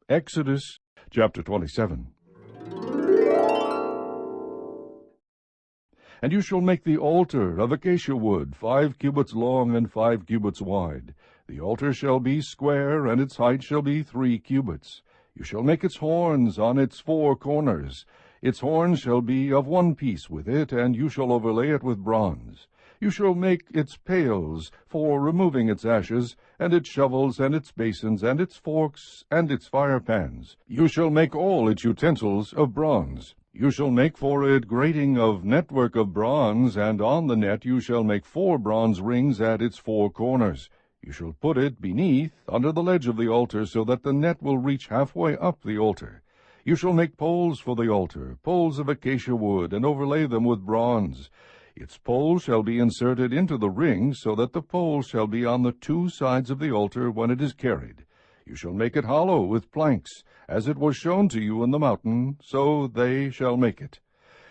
Exodus chapter 27. And you shall make the altar of acacia wood, 5 cubits long and 5 cubits wide. The altar shall be square, and its height shall be 3 cubits. You shall make its horns on its 4 corners. Its horns shall be of one piece with it, and you shall overlay it with bronze. You shall make its pails for removing its ashes, and its shovels, and its basins, and its forks, and its fire pans. You shall make all its utensils of bronze. You shall make for it grating of network of bronze, and on the net you shall make 4 bronze rings at its 4 corners. You shall put it beneath, under the ledge of the altar, so that the net will reach halfway up the altar. You shall make poles for the altar, poles of acacia wood, and overlay them with bronze. Its poles shall be inserted into the ring, so that the poles shall be on the 2 sides of the altar when it is carried. You shall make it hollow with planks, as it was shown to you in the mountain, so they shall make it.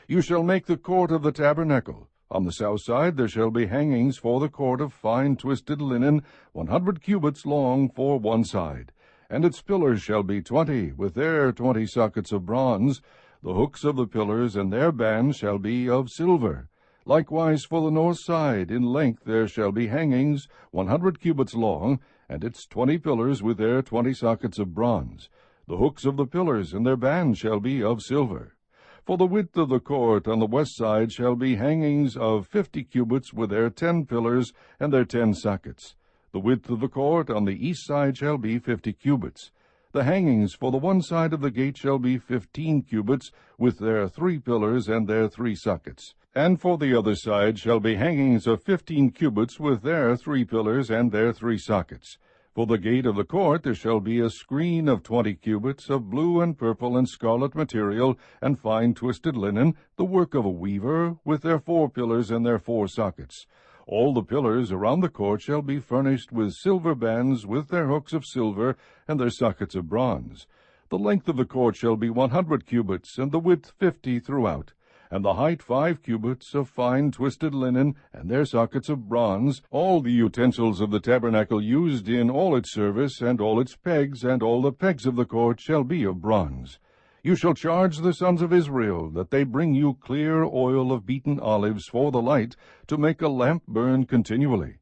You shall make the court of the tabernacle. On the south side there shall be hangings for the court of fine twisted linen, 100 cubits long for one side. And its pillars shall be 20, with their 20 sockets of bronze. The hooks of the pillars and their bands shall be of silver. Likewise for the north side, in length there shall be hangings 100 cubits long, and its 20 pillars with their 20 sockets of bronze. The hooks of the pillars and their bands shall be of silver. For the width of the court on the west side shall be hangings of 50 cubits with their 10 pillars and their 10 sockets. The width of the court on the east side shall be 50 cubits. The hangings for the one side of the gate shall be 15 cubits, with their 3 pillars and their 3 sockets. And for the other side shall be hangings of 15 cubits, with their 3 pillars and their 3 sockets. For the gate of the court there shall be a screen of 20 cubits, of blue and purple and scarlet material, and fine twisted linen, the work of a weaver, with their 4 pillars and their 4 sockets. All the pillars around the court shall be furnished with silver bands, with their hooks of silver, and their sockets of bronze. The length of the court shall be 100 cubits, and the width 50 throughout, and the height 5 cubits, of fine twisted linen, and their sockets of bronze. All the utensils of the tabernacle used in all its service, and all its pegs, and all the pegs of the court shall be of bronze. You shall charge the sons of Israel that they bring you clear oil of beaten olives for the light, to make a lamp burn continually.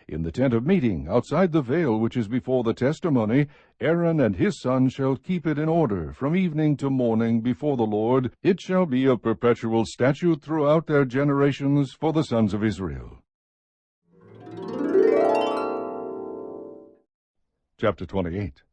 In the tent of meeting, outside the veil which is before the testimony, Aaron and his sons shall keep it in order from evening to morning before the Lord. It shall be a perpetual statute throughout their generations for the sons of Israel. Chapter 28.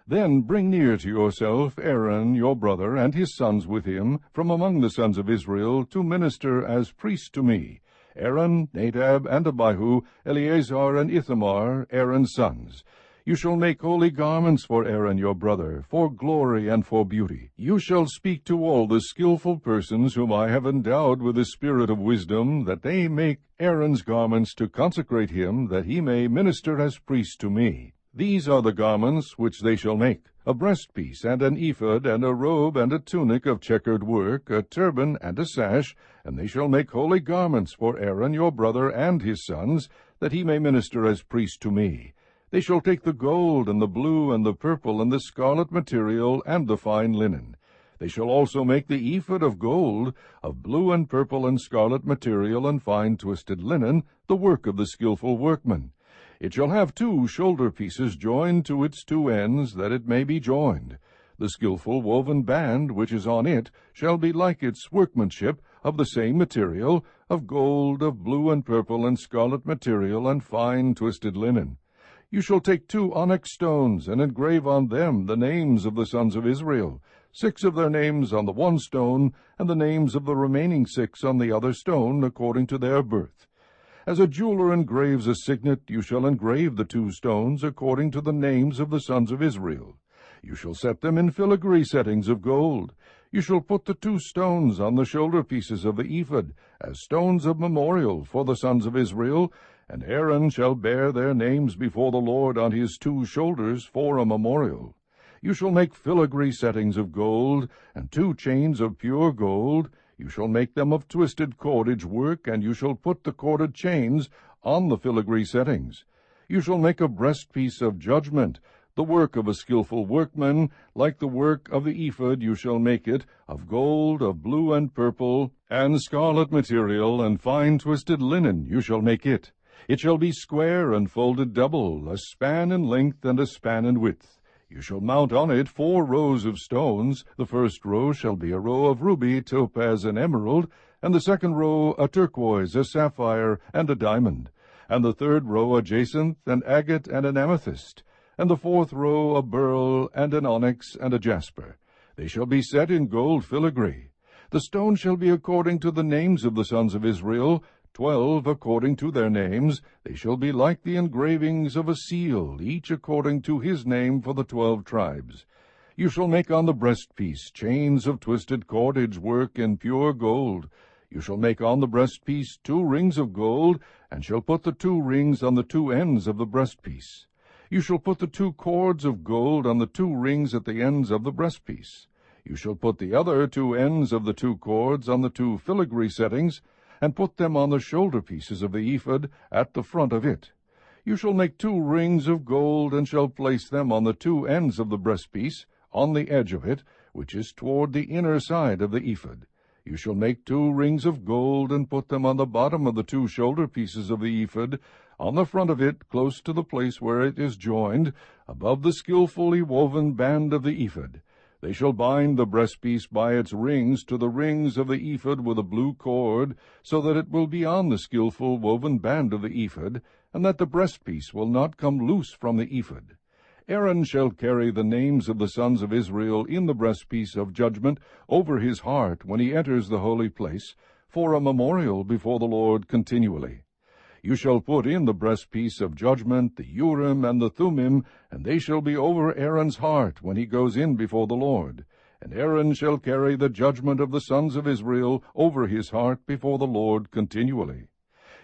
Then bring near to yourself Aaron your brother and his sons with him from among the sons of Israel, to minister as priests to me. Aaron, Nadab, and Abihu, Eleazar, and Ithamar, Aaron's sons. You shall make holy garments for Aaron your brother, for glory and for beauty. You shall speak to all the skillful persons whom I have endowed with the spirit of wisdom, that they make Aaron's garments to consecrate him, that he may minister as priest to me. These are the garments which they shall make: a breastpiece, and an ephod, and a robe, and a tunic of checkered work, a turban, and a sash. And they shall make holy garments for Aaron your brother and his sons, that he may minister as priest to me. They shall take the gold, and the blue, and the purple, and the scarlet material, and the fine linen. They shall also make the ephod of gold, of blue and purple and scarlet material, and fine twisted linen, the work of the skillful workman. It shall have 2 shoulder pieces joined to its 2 ends, that it may be joined. The skillful woven band which is on it shall be like its workmanship, of the same material, of gold, of blue and purple and scarlet material, and fine twisted linen. You shall take 2 onyx stones, and engrave on them the names of the sons of Israel, 6 of their names on the one stone, and the names of the remaining 6 on the other stone, according to their birth. As a jeweler engraves a signet, you shall engrave the 2 stones according to the names of the sons of Israel. You shall set them in filigree settings of gold. You shall put the 2 stones on the shoulder pieces of the ephod, as stones of memorial for the sons of Israel, and Aaron shall bear their names before the Lord on his 2 shoulders for a memorial. You shall make filigree settings of gold, and 2 chains of pure gold. You shall make them of twisted cordage work, and you shall put the corded chains on the filigree settings. You shall make a breastpiece of judgment. The work of a skillful workman, like the work of the ephod, you shall make it, of gold, of blue and purple, and scarlet material, and fine twisted linen you shall make it. It shall be square and folded double, a span in length and a span in width. You shall mount on it 4 rows of stones. The first row shall be a row of ruby, topaz, and emerald, and the second row a turquoise, a sapphire, and a diamond, and the third row a jacinth, an agate, and an amethyst, and the fourth row a beryl, and an onyx, and a jasper. They shall be set in gold filigree. The stone shall be according to the names of the sons of Israel, 12 according to their names. They shall be like the engravings of a seal, each according to his name for the 12 tribes. You shall make on the breastpiece chains of twisted cordage work in pure gold. You shall make on the breastpiece 2 rings of gold, and shall put the 2 rings on the 2 ends of the breastpiece. You shall put the 2 cords of gold on the 2 rings at the ends of the breastpiece. You shall put the other 2 ends of the 2 cords on the 2 filigree settings, and put them on the shoulder pieces of the ephod at the front of it. You shall make 2 rings of gold, and shall place them on the 2 ends of the breastpiece, on the edge of it, which is toward the inner side of the ephod. You shall make 2 rings of gold, and put them on the bottom of the 2 shoulder pieces of the ephod, on the front of it, close to the place where it is joined, above the skillfully woven band of the ephod. They shall bind the breastpiece by its rings to the rings of the ephod with a blue cord, so that it will be on the skillful woven band of the ephod, and that the breastpiece will not come loose from the ephod. Aaron shall carry the names of the sons of Israel in the breastpiece of judgment over his heart when he enters the holy place, for a memorial before the Lord continually. You shall put in the breastpiece of judgment the Urim and the Thummim, and they shall be over Aaron's heart when he goes in before the Lord. And Aaron shall carry the judgment of the sons of Israel over his heart before the Lord continually.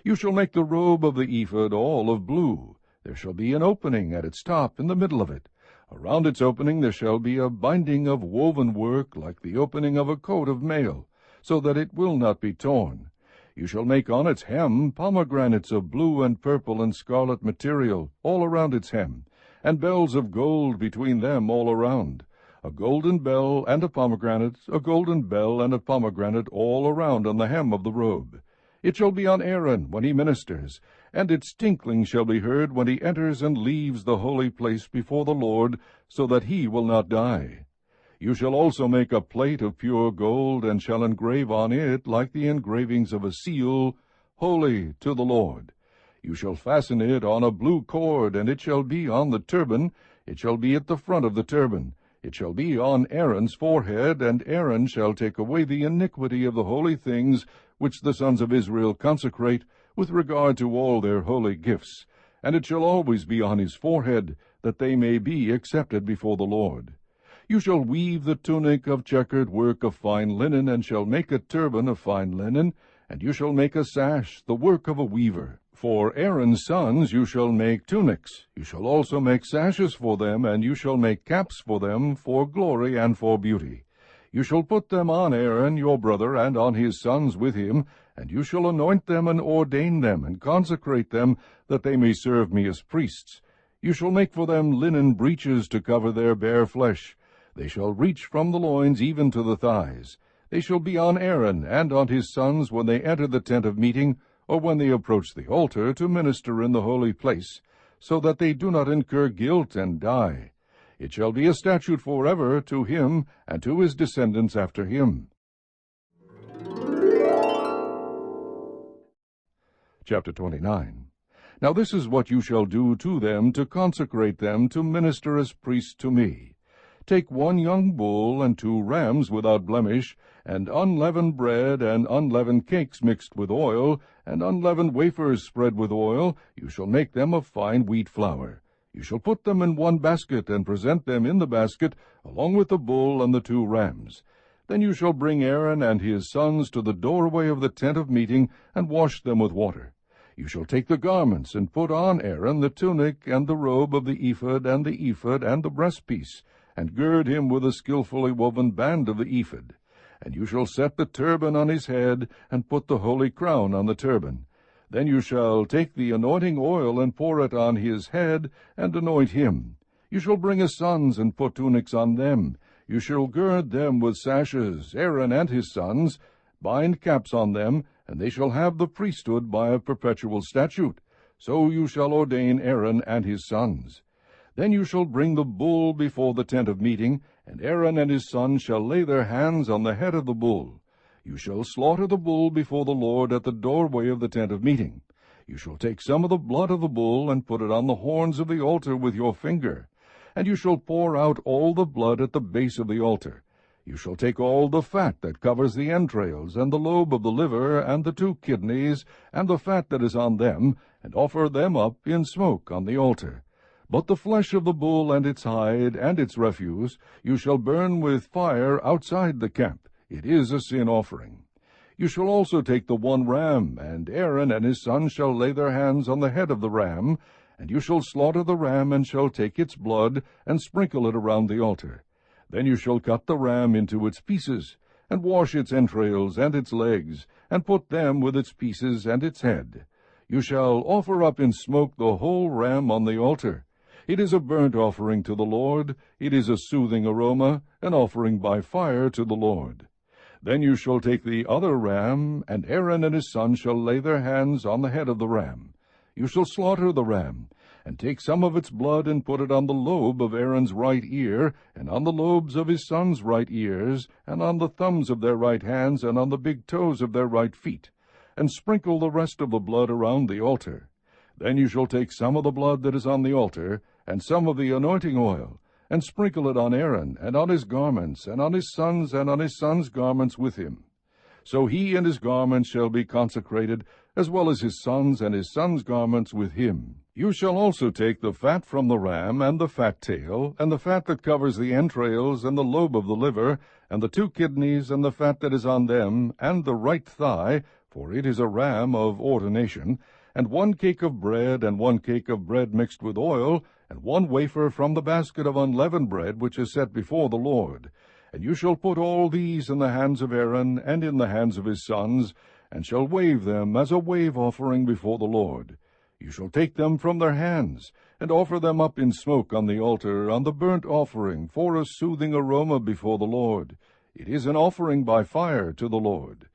You shall make the robe of the ephod all of blue. There shall be an opening at its top in the middle of it. Around its opening there shall be a binding of woven work like the opening of a coat of mail, so that it will not be torn. You shall make on its hem pomegranates of blue and purple and scarlet material all around its hem, and bells of gold between them all around. A golden bell and a pomegranate, a golden bell and a pomegranate all around on the hem of the robe. It shall be on Aaron when he ministers, and its tinkling shall be heard when he enters and leaves the holy place before the Lord, so that he will not die. You shall also make a plate of pure gold, and shall engrave on it, like the engravings of a seal, Holy to the Lord. You shall fasten it on a blue cord, and it shall be on the turban. It shall be at the front of the turban. It shall be on Aaron's forehead, and Aaron shall take away the iniquity of the holy things which the sons of Israel consecrate, with regard to all their holy gifts. And it shall always be on his forehead, that they may be accepted before the Lord. You shall weave the tunic of checkered work of fine linen, and shall make a turban of fine linen, and you shall make a sash, the work of a weaver. For Aaron's sons you shall make tunics. You shall also make sashes for them, and you shall make caps for them, for glory and for beauty. You shall put them on Aaron your brother, and on his sons with him, and you shall anoint them, and ordain them, and consecrate them, that they may serve me as priests. You shall make for them linen breeches to cover their bare flesh. They shall reach from the loins even to the thighs. They shall be on Aaron and on his sons when they enter the tent of meeting, or when they approach the altar to minister in the holy place, so that they do not incur guilt and die. It shall be a statute forever to him and to his descendants after him. Chapter 29. Now this is what you shall do to them to consecrate them to minister as priests to me. Take 1 young bull and 2 rams without blemish, and unleavened bread and unleavened cakes mixed with oil, and unleavened wafers spread with oil. You shall make them of fine wheat flour. You shall put them in 1 basket, and present them in the basket, along with the bull and the 2 rams. Then you shall bring Aaron and his sons to the doorway of the tent of meeting, and wash them with water. You shall take the garments, and put on Aaron the tunic and the robe of the ephod and the breastpiece, and gird him with a skillfully woven band of the ephod. And you shall set the turban on his head, and put the holy crown on the turban. Then you shall take the anointing oil, and pour it on his head, and anoint him. You shall bring his sons and put tunics on them. You shall gird them with sashes, Aaron and his sons, bind caps on them, and they shall have the priesthood by a perpetual statute. So you shall ordain Aaron and his sons. Then you shall bring the bull before the tent of meeting, and Aaron and his sons shall lay their hands on the head of the bull. You shall slaughter the bull before the Lord at the doorway of the tent of meeting. You shall take some of the blood of the bull and put it on the horns of the altar with your finger. And you shall pour out all the blood at the base of the altar. You shall take all the fat that covers the entrails, and the lobe of the liver, and the 2 kidneys, and the fat that is on them, and offer them up in smoke on the altar. But the flesh of the bull and its hide and its refuse you shall burn with fire outside the camp. It is a sin offering. You shall also take the 1 ram, and Aaron and his sons shall lay their hands on the head of the ram, and you shall slaughter the ram, and shall take its blood, and sprinkle it around the altar. Then you shall cut the ram into its pieces, and wash its entrails and its legs, and put them with its pieces and its head. You shall offer up in smoke the whole ram on the altar. It is a burnt offering to the Lord. It is a soothing aroma, an offering by fire to the Lord. Then you shall take the other ram, and Aaron and his sons shall lay their hands on the head of the ram. You shall slaughter the ram, and take some of its blood and put it on the lobe of Aaron's right ear, and on the lobes of his sons' right ears, and on the thumbs of their right hands, and on the big toes of their right feet, and sprinkle the rest of the blood around the altar. Then you shall take some of the blood that is on the altar, and some of the anointing oil, and sprinkle it on Aaron, and on his garments, and on his sons, and on his sons' garments with him. So he and his garments shall be consecrated, as well as his sons and his sons' garments with him. You shall also take the fat from the ram, and the fat tail, and the fat that covers the entrails, and the lobe of the liver, and the 2 kidneys, and the fat that is on them, and the right thigh, for it is a ram of ordination, and 1 cake of bread, and 1 cake of bread mixed with oil, and 1 wafer from the basket of unleavened bread which is set before the Lord. And you shall put all these in the hands of Aaron, and in the hands of his sons, and shall wave them as a wave offering before the Lord. You shall take them from their hands, and offer them up in smoke on the altar, on the burnt offering, for a soothing aroma before the Lord. It is an offering by fire to the Lord.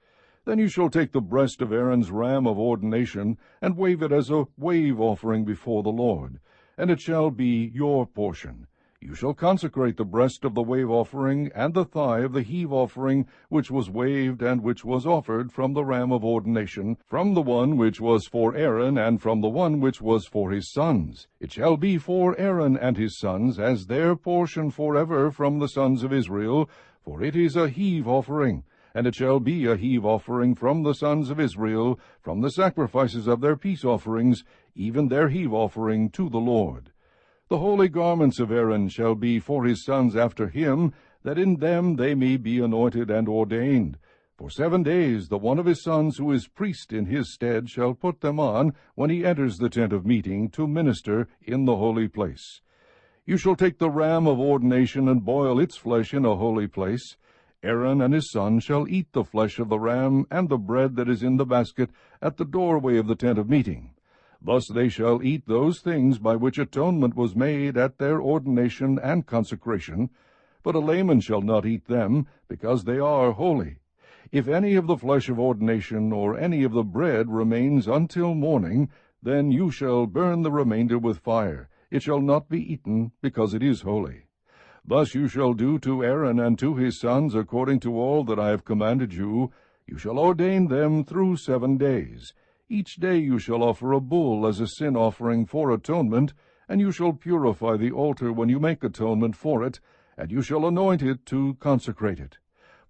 Then you shall take the breast of Aaron's ram of ordination, and wave it as a wave offering before the Lord, and it shall be your portion. You shall consecrate the breast of the wave offering, and the thigh of the heave offering, which was waved, and which was offered from the ram of ordination, from the one which was for Aaron, and from the one which was for his sons. It shall be for Aaron and his sons, as their portion forever from the sons of Israel, for it is a heave offering. And it shall be a heave offering from the sons of Israel, from the sacrifices of their peace offerings, even their heave offering to the Lord. The holy garments of Aaron shall be for his sons after him, that in them they may be anointed and ordained. For 7 days the one of his sons who is priest in his stead shall put them on when he enters the tent of meeting to minister in the holy place. You shall take the ram of ordination and boil its flesh in a holy place. Aaron and his sons shall eat the flesh of the ram and the bread that is in the basket at the doorway of the tent of meeting. Thus they shall eat those things by which atonement was made at their ordination and consecration, but a layman shall not eat them, because they are holy. If any of the flesh of ordination or any of the bread remains until morning, then you shall burn the remainder with fire. It shall not be eaten, because it is holy. Thus you shall do to Aaron and to his sons according to all that I have commanded you. You shall ordain them through 7 days. Each day you shall offer a bull as a sin offering for atonement, and you shall purify the altar when you make atonement for it, and you shall anoint it to consecrate it.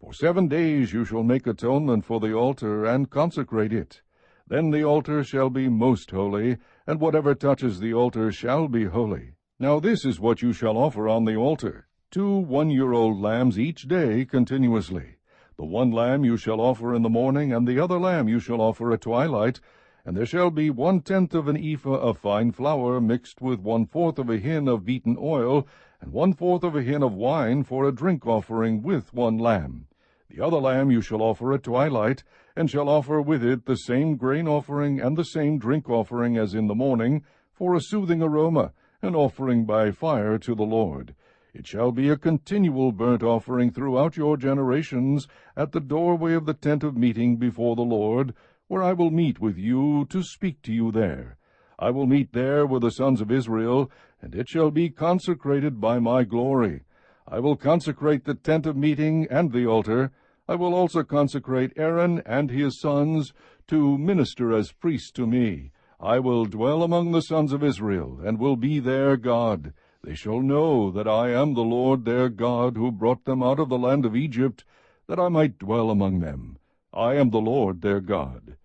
For 7 days you shall make atonement for the altar and consecrate it. Then the altar shall be most holy, and whatever touches the altar shall be holy. Now this is what you shall offer on the altar: 2 one-year-old lambs each day continuously. The 1 lamb you shall offer in the morning, and the other lamb you shall offer at twilight. And there shall be 1/10 of an ephah of fine flour mixed with 1/4 of a hin of beaten oil, and 1/4 of a hin of wine for a drink offering with 1 lamb. The other lamb you shall offer at twilight, and shall offer with it the same grain offering and the same drink offering as in the morning, for a soothing aroma, an offering by fire to the Lord. It shall be a continual burnt offering throughout your generations at the doorway of the tent of meeting before the Lord, where I will meet with you to speak to you there. I will meet there with the sons of Israel, and it shall be consecrated by my glory. I will consecrate the tent of meeting and the altar. I will also consecrate Aaron and his sons to minister as priests to me. I will dwell among the sons of Israel, and will be their God. They shall know that I am the Lord their God, who brought them out of the land of Egypt, that I might dwell among them. I am the Lord their God.